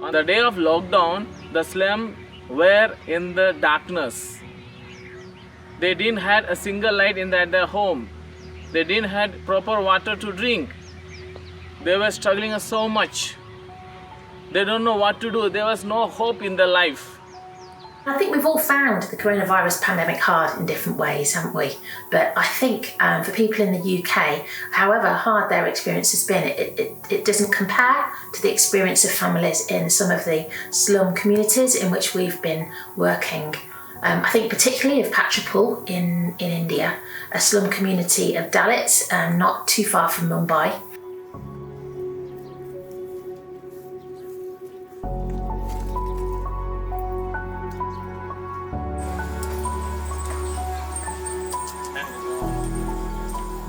On the day of lockdown, the slum were in the darkness. They didn't had a single light in their home. They didn't had proper water to drink. They were struggling so much. They don't know what to do. There was no hope in their life. I think we've all found the coronavirus pandemic hard in different ways, haven't we? But I think for people in the UK, however hard their experience has been, it doesn't compare to the experience of families in some of the slum communities in which we've been working. I think particularly of Patripul in India, a slum community of Dalits not too far from Mumbai.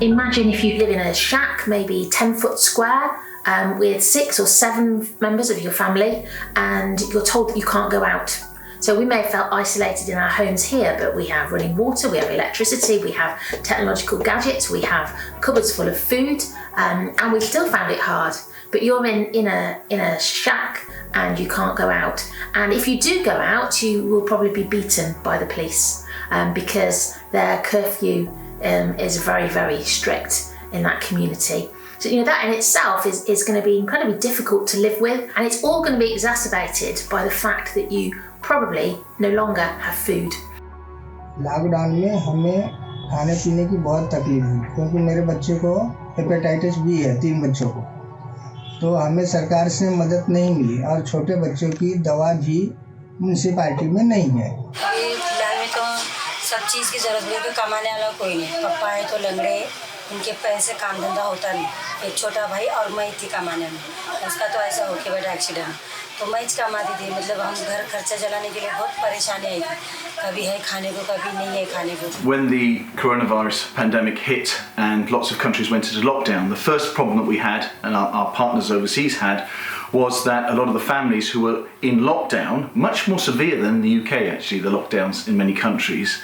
Imagine if you live in a shack, maybe 10-foot square, with 6 or 7 members of your family, and you're told that you can't go out. So we may have felt isolated in our homes here, but we have running water, we have electricity, we have technological gadgets, we have cupboards full of food, and we still found it hard. But you're in a shack and you can't go out. And if you do go out, you will probably be beaten by the police because their curfew is very, very strict in that community. So, that in itself is going to be incredibly difficult to live with, and it's all going to be exacerbated by the fact that you probably no longer have food. Lockdown में हमें खाने पीने की बहुत तकलीफ हुई क्योंकि मेरे बच्चे को हेपेटाइटिस बी है, 3 बच्चों को, तो हमें सरकार से मदद नहीं मिली और छोटे बच्चों की दवा भी म्यूनसिपालिटी में नहीं है। सब चीज़ की ज़रूरत नहीं, क्योंकि कमाने वाला कोई नहीं। पापा है तो लंगड़े, उनके पैसे काम धंधा होता नहीं। एक छोटा भाई और मैं थी कमाने में, उसका तो ऐसा हो के बेटा एक्सीडेंट, तो मैं ही कमाती थी। मतलब हम घर खर्चा चलाने के लिए बहुत परेशानी आई थी, कभी है खाने को, कभी नहीं है खाने को। When the coronavirus pandemic hit and lots of countries went into lockdown, the first problem that we had, and our partners overseas had, was that a lot of the families who were in lockdown, much more severe than the UK actually, the lockdowns in many countries,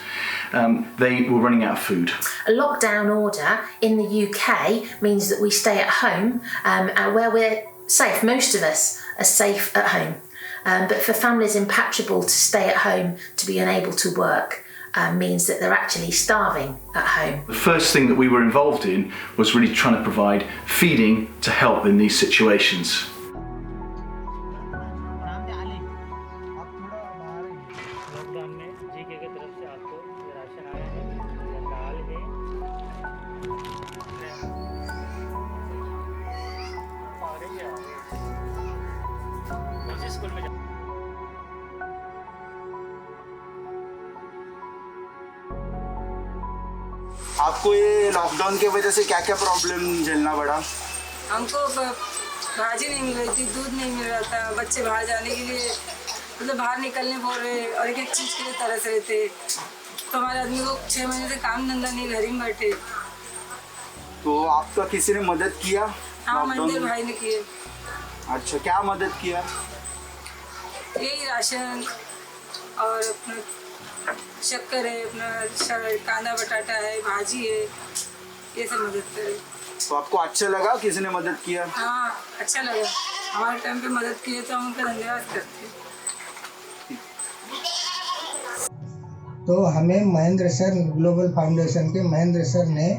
they were running out of food. A lockdown order in the UK means that we stay at home and where we're safe. Most of us are safe at home. But for families in Patripul to stay at home, to be unable to work, means that they're actually starving at home. The first thing that we were involved in was really trying to provide feeding to help in these situations. आपको ये lockdown की वजह से क्या क्या problem झेलना पड़ा? हमको भाजी नहीं मिल रही थी, दूध नहीं मिल रहा था, बच्चे बाहर जाने के लिए मतलब बाहर निकलने बोल रहे और एक एक चीज़ के लिए तरस रहे थे, तो हमारे आदमी को 6 महीने से काम धंधा नहीं, घर ही बैठे। तो आपका किसी ने मदद किया? हाँ, मंदिर भाई ने किए। अच्छा, क्या मदद किया? यही राशन और अपना शक्कर है, अपना कांदा बटाटा है, भाजी है, ये सब मदद करे। तो आपको अच्छा लगा किसी ने मदद किया? हाँ, अच्छा लगा। हमारे टाइम पे मदद किए तो हम उनका धन्यवाद करते हैं। तो हमें महेंद्र सर, ग्लोबल फाउंडेशन के महेंद्र सर ने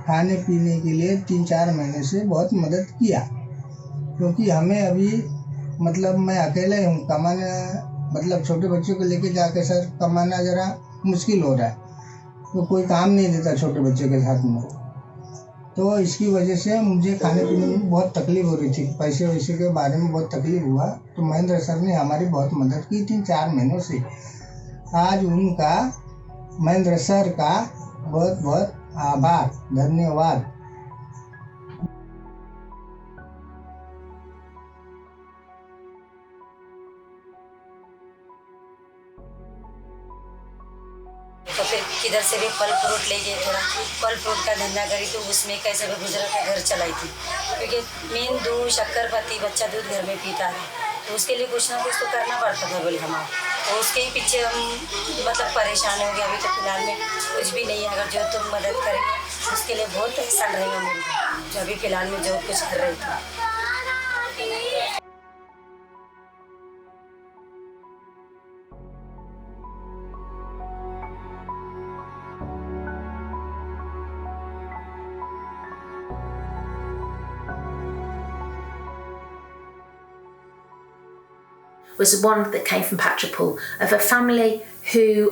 खाने पीने के लिए 3-4 महीने से बहुत मदद किया, क्योंकि हमें अभी मतलब मैं अकेले हूँ, कमाना मतलब छोटे बच्चों को लेके जाके सर कमाना ज़रा मुश्किल हो रहा है, तो कोई काम नहीं देता छोटे बच्चों के साथ में, तो इसकी वजह से मुझे खाने पीने में बहुत तकलीफ़ हो रही थी, पैसे वैसे के बारे में बहुत तकलीफ़ हुआ, तो महेंद्र सर ने हमारी बहुत मदद की 3-4 महीनों से। आज उनका, महेंद्र सर का बहुत बहुत आभार, धन्यवाद। तो फिर किधर से भी फल फ्रूट ले गए, थोड़ा फल फ्रूट का धंधा करी, तो उसमें कैसे भी गुजरा के घर चलाई थी, क्योंकि मेन दूध शक्कर पत्ती बच्चा दूध घर में पीता है, तो उसके लिए कुछ ना कुछ तो करना पड़ता था बोले हमारा, तो उसके ही पीछे हम मतलब परेशान हो गए। अभी तो फिलहाल में कुछ भी नहीं है, अगर जो तुम मदद करेंगे उसके लिए बहुत एहसान रहेगा मेरे, जो अभी फिलहाल में जो कुछ कर रही थी। was one that came from Patripul, of a family who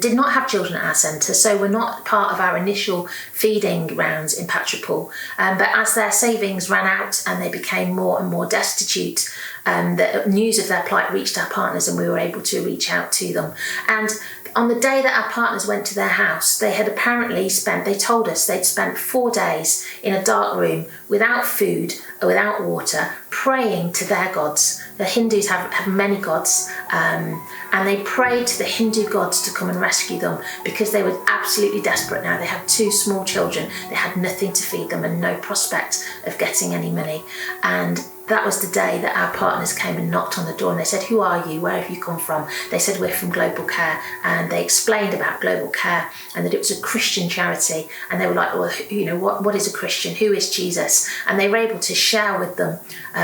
did not have children at our centre, so were not part of our initial feeding rounds in Patripul. But as their savings ran out and they became more and more destitute, the news of their plight reached our partners, and we were able to reach out to them. And on the day that our partners went to their house, they had apparently they told us they'd spent 4 days in a dark room without food, without water, praying to their gods. The Hindus have many gods, and they prayed to the Hindu gods to come and rescue them because they were absolutely desperate now. They had 2 small children, they had nothing to feed them and no prospect of getting any money. And that was the day that our partners came and knocked on the door, and they said, "Who are you? Where have you come from?" They said, "We're from Global Care," and they explained about Global Care and that it was a Christian charity. And they were like, "Well, you know, what is a Christian? Who is Jesus?" And they were able to share with them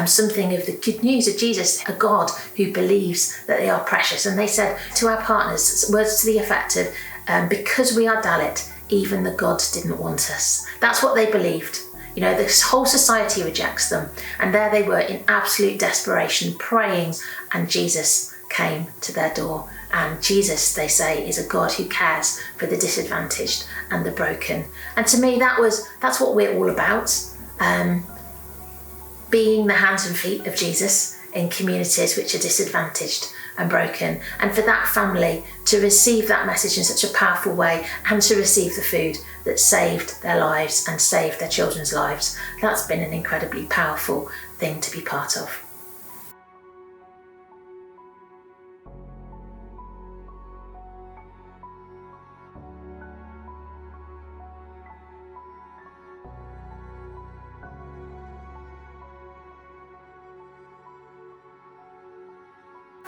something of the good news of Jesus, a God who believes that they are precious. And they said to our partners words to the effect of, "Because we are Dalit, even the gods didn't want us." That's what they believed. You know, this whole society rejects them. And there they were in absolute desperation, praying, and Jesus came to their door. And Jesus, they say, is a God who cares for the disadvantaged and the broken. And to me, that's what we're all about. Being the hands and feet of Jesus in communities which are disadvantaged and broken. And for that family to receive that message in such a powerful way and to receive the food that saved their lives and saved their children's lives, that's been an incredibly powerful thing to be part of.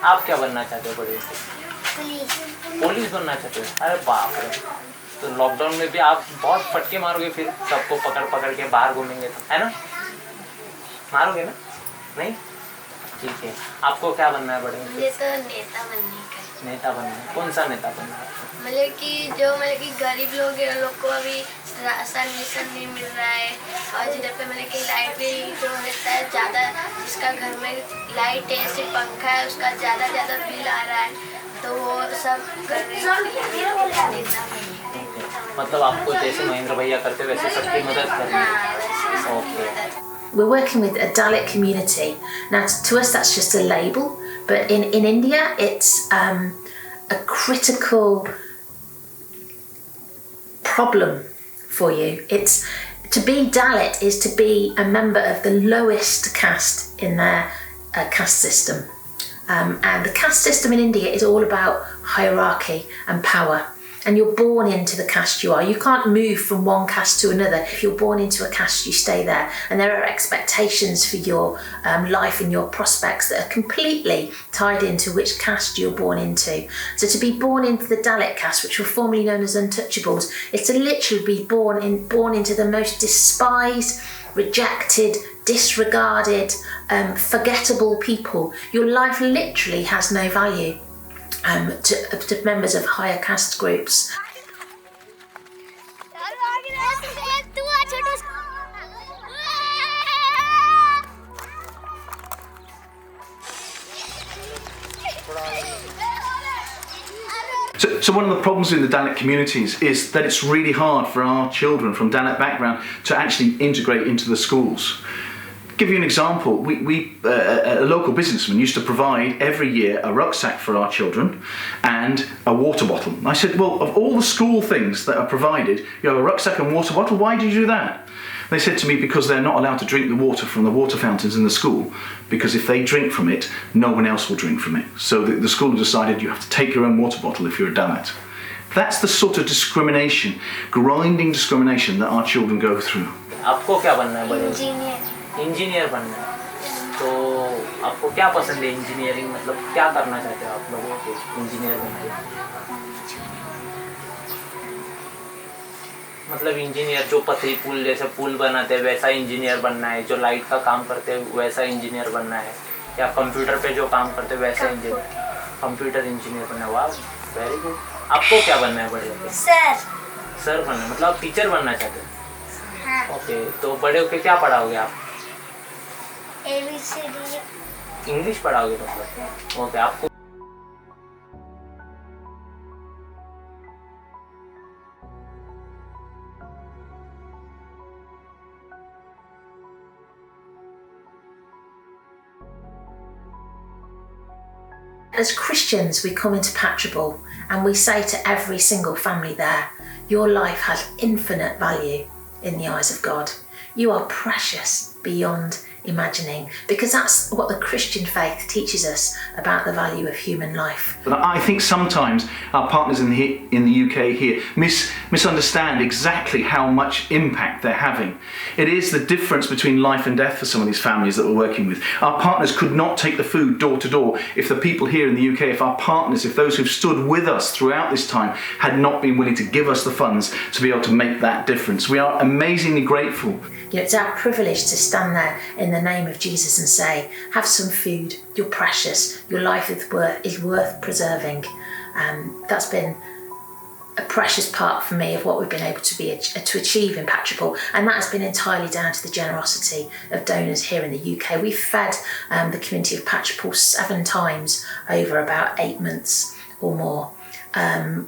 आप क्या बनना चाहते हो बड़े होकर? Police बनना चाहते हो? अरे बाप रे, तो लॉकडाउन में भी आप बहुत फटके मारोगे, फिर सबको पकड़ पकड़ के बाहर घूमेंगे तो, है ना? मारोगे ना? नहीं? ठीक है। आपको क्या बनना है बड़े होकर? मुझे तो नेता बनने का। नेता बनना है? कौन सा नेता बनना है? मतलब कि गरीब लोग हैं, लोग को अभी राशन नहीं मिल रहा है, और जिधर पे लाइट भी जो रहता है ज़्यादा, जिसका घर में लाइट है, सिर्फ पंखा है, उसका ज़्यादा बिल आ रहा है, तो वो सब मतलब आपको जैसे महेंद्र भैया करते वैसे सबकी मदद करनी। Okay. We're working with a Dalit community. Now, to us, that's just a label, but in India, it's a critical problem for you. It's to be Dalit is to be a member of the lowest caste in their caste system. And the caste system in India is all about hierarchy and power. And you're born into the caste you are. You can't move from one caste to another. If you're born into a caste, you stay there. And there are expectations for your life and your prospects that are completely tied into which caste you're born into. So to be born into the Dalit caste, which were formerly known as untouchables, is to literally be born into the most despised, rejected, disregarded, forgettable people. Your life literally has no value. To members of higher caste groups. So one of the problems in the Dalit communities is that it's really hard for our children from Dalit background to actually integrate into the schools. Give you an example, a local businessman used to provide every year a rucksack for our children and a water bottle. I said, well, of all the school things that are provided, you have a rucksack and water bottle, why do you do that? They said to me, because they're not allowed to drink the water from the water fountains in the school, because if they drink from it, no one else will drink from it. So the school decided you have to take your own water bottle if you're a Dalit. That's the sort of discrimination, grinding discrimination that our children go through. आपको क्या बनना है बड़े? Engineer बनना है। तो आपको क्या पसंद है इंजीनियरिंग, मतलब क्या करना चाहते हो आप लोगों को इंजीनियर बनके? मतलब इंजीनियर जो पथरीपुल जैसे पुल बनाते हैं वैसा इंजीनियर बनना है, जो लाइट का काम करते हैं वैसा इंजीनियर बनना है, या कंप्यूटर पे जो काम करते हैं वैसा इंजीनियर, कंप्यूटर इंजीनियर बनना है। वाह, वेरी गुड। आपको क्या बनना है बड़े होके? सर बनना है, मतलब आप टीचर बनना चाहते हो? ओके, तो बड़े होके क्या पढ़ाओगे आप? ABCD इंग्लिश पढ़ाओगे मतलब? ओके, आपको As Christians, we come into Patripul and we say to every single family there, your life has infinite value in the eyes of God. You are precious beyond imagining, because that's what the Christian faith teaches us about the value of human life. But I think sometimes our partners in the UK here misunderstand exactly how much impact they're having. It is the difference between life and death for some of these families that we're working with. Our partners could not take the food door to door if the people here in the UK, if our partners, if those who've stood with us throughout this time had not been willing to give us the funds to be able to make that difference. We are amazingly grateful. You know, it's our privilege to stand there in the name of Jesus and say, have some food, you're precious, your life is worth preserving. That's been a precious part for me of what we've been able to achieve in Patripul, and that has been entirely down to the generosity of donors here in the UK. We've fed the community of Patripul 7 times over about 8 months or more.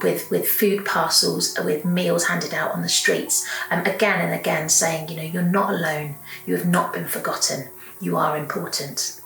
With food parcels, with meals handed out on the streets, again and again saying, you know, you're not alone, you have not been forgotten, you are important.